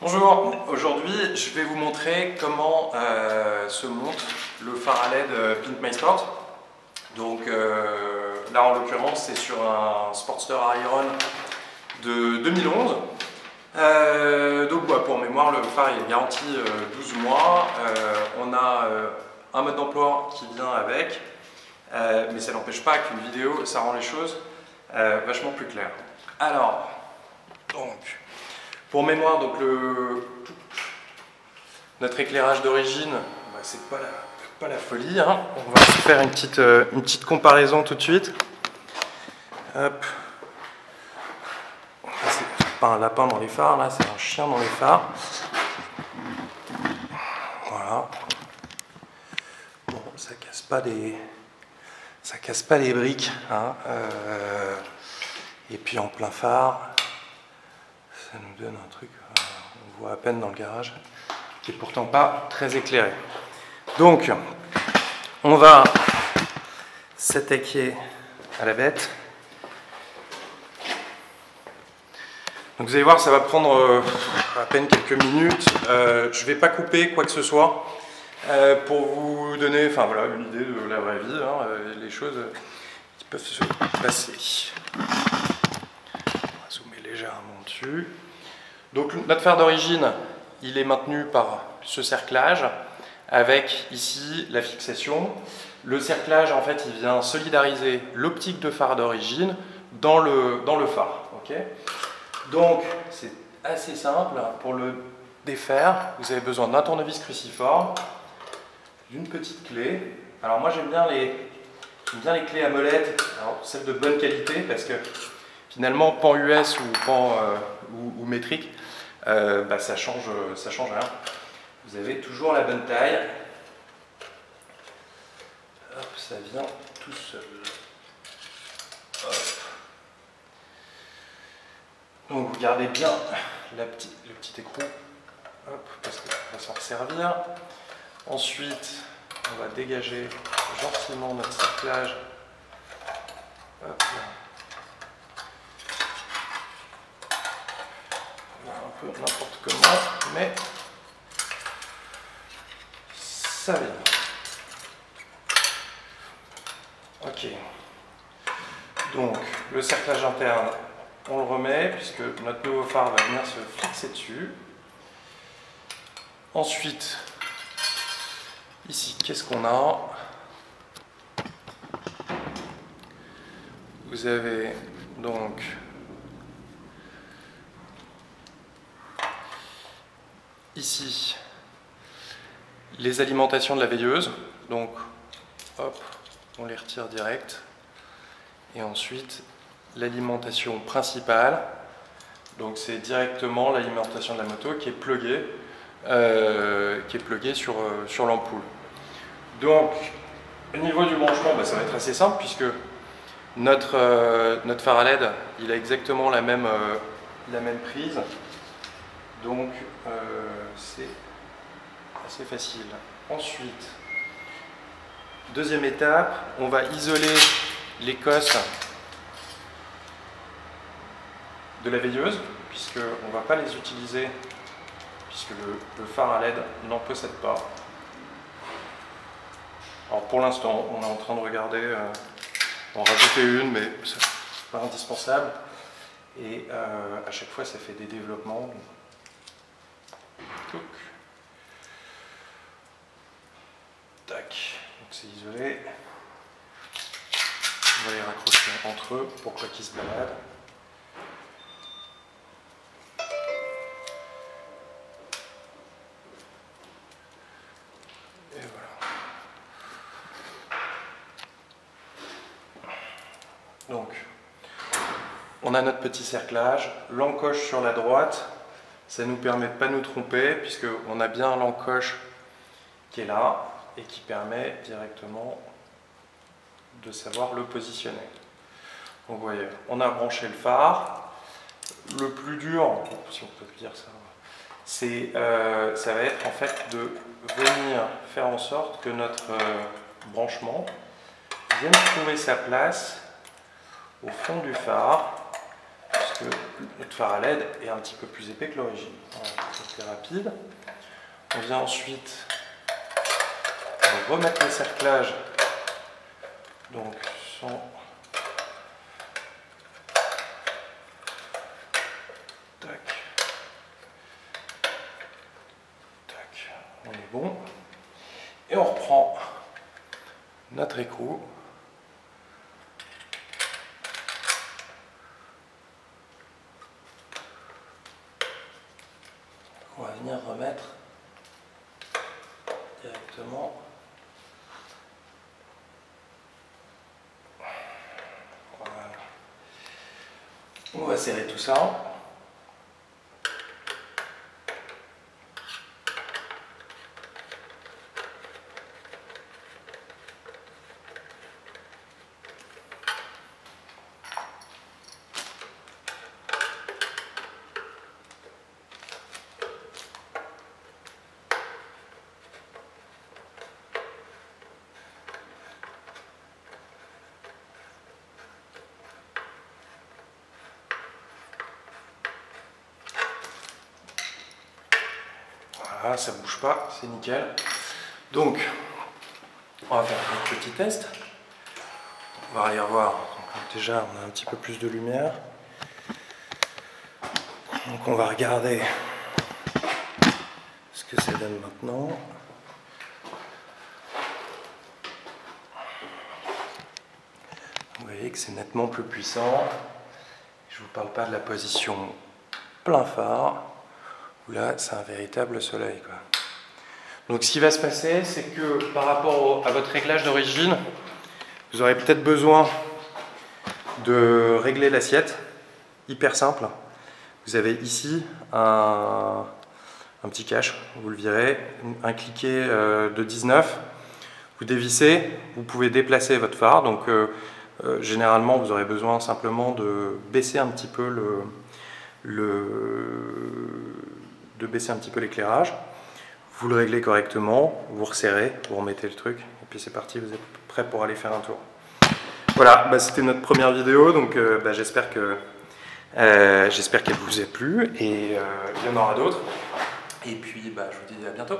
Bonjour, aujourd'hui je vais vous montrer comment se monte le phare à LED Pink My Sport. Donc là en l'occurrence c'est sur un Sportster Iron de 2011. Donc pour mémoire le phare il est garanti 12 mois. On a un mode d'emploi qui vient avec, mais ça n'empêche pas qu'une vidéo ça rend les choses vachement plus claires. Alors, donc, pour mémoire, donc notre éclairage d'origine, bah, c'est pas la folie. Hein. On va se faire une petite comparaison tout de suite. Hop. C'est pas un lapin dans les phares, là, c'est un chien dans les phares. Voilà. Bon, ça casse pas les briques. Hein. Et puis en plein phare, ça nous donne un truc, on voit à peine dans le garage, qui n'est pourtant pas très éclairé. Donc, on va s'attaquer à la bête. Donc vous allez voir, ça va prendre à peine quelques minutes. Je ne vais pas couper quoi que ce soit pour vous donner voilà, une idée de la vraie vie, hein, les choses qui peuvent se passer. On va zoomer légèrement dessus. Donc notre phare d'origine, il est maintenu par ce cerclage avec ici la fixation. Le cerclage, en fait, il vient solidariser l'optique de phare d'origine dans le phare. Okay, donc c'est assez simple. Pour le défaire, vous avez besoin d'un tournevis cruciforme, d'une petite clé. Alors moi j'aime bien les clés à molette, alors celles de bonne qualité, parce que finalement pan US ou pan ou métrique, bah, ça change rien. Vous avez toujours la bonne taille. Hop, ça vient tout seul. Hop. Donc vous gardez bien le petit écrou, hop, parce qu'on va s'en servir. Ensuite, on va dégager gentiment notre cerclage. Hop, un peu n'importe comment, mais ça vient. Ok. Donc, le cerclage interne, on le remet, puisque notre nouveau phare va venir se fixer dessus. Ensuite, ici, qu'est-ce qu'on a? Vous avez donc ici les alimentations de la veilleuse. Donc, hop, on les retire direct. Et ensuite, l'alimentation principale. Donc, c'est directement l'alimentation de la moto qui est pluguée sur l'ampoule. Donc, au niveau du branchement, bah, ça va être assez simple puisque notre phare à LED, il a exactement la même prise. Donc, c'est assez facile. Ensuite, deuxième étape, on va isoler les cosses de la veilleuse, puisqu'on ne va pas les utiliser, puisque le phare à LED n'en possède pas. Alors pour l'instant, on est en train de regarder, en rajouter une, mais c'est pas indispensable. Et à chaque fois, ça fait des développements. Tac, donc c'est isolé. On va les raccrocher entre eux pour pas qu'ils se baladent. Et voilà. Donc, on a notre petit cerclage, l'encoche sur la droite, ça nous permet de ne pas nous tromper puisqu'on a bien l'encoche qui est là et qui permet directement de savoir le positionner. Donc vous voyez, on a branché le phare. Le plus dur, si on peut dire ça, ça va être en fait de venir faire en sorte que notre branchement vienne trouver sa place au fond du phare, puisque que notre phare à LED est un petit peu plus épais que l'origine. Voilà, c'était rapide. On vient ensuite remettre les cerclages, donc sans tac, tac, on est bon, et on reprend notre écrou. On va venir remettre directement. Voilà. On va serrer tout ça. Voilà, ça bouge pas, c'est nickel. Donc, on va faire un petit test. On va aller revoir. Donc, déjà, on a un petit peu plus de lumière. Donc, on va regarder ce que ça donne maintenant. Vous voyez que c'est nettement plus puissant. Je ne vous parle pas de la position plein phare. Là, c'est un véritable soleil, quoi. Donc ce qui va se passer, c'est que par rapport à votre réglage d'origine, vous aurez peut-être besoin de régler l'assiette. Hyper simple. Vous avez ici un petit cache, vous le virez, un cliquet de 19. Vous dévissez, vous pouvez déplacer votre phare. Donc généralement, vous aurez besoin simplement de baisser un petit peu l'éclairage. Vous le réglez correctement, vous resserrez, vous remettez le truc, et puis c'est parti, vous êtes prêt pour aller faire un tour. Voilà, bah, c'était notre première vidéo, donc j'espère qu'elle vous a plu, et il y en aura d'autres. Et puis je vous dis à bientôt.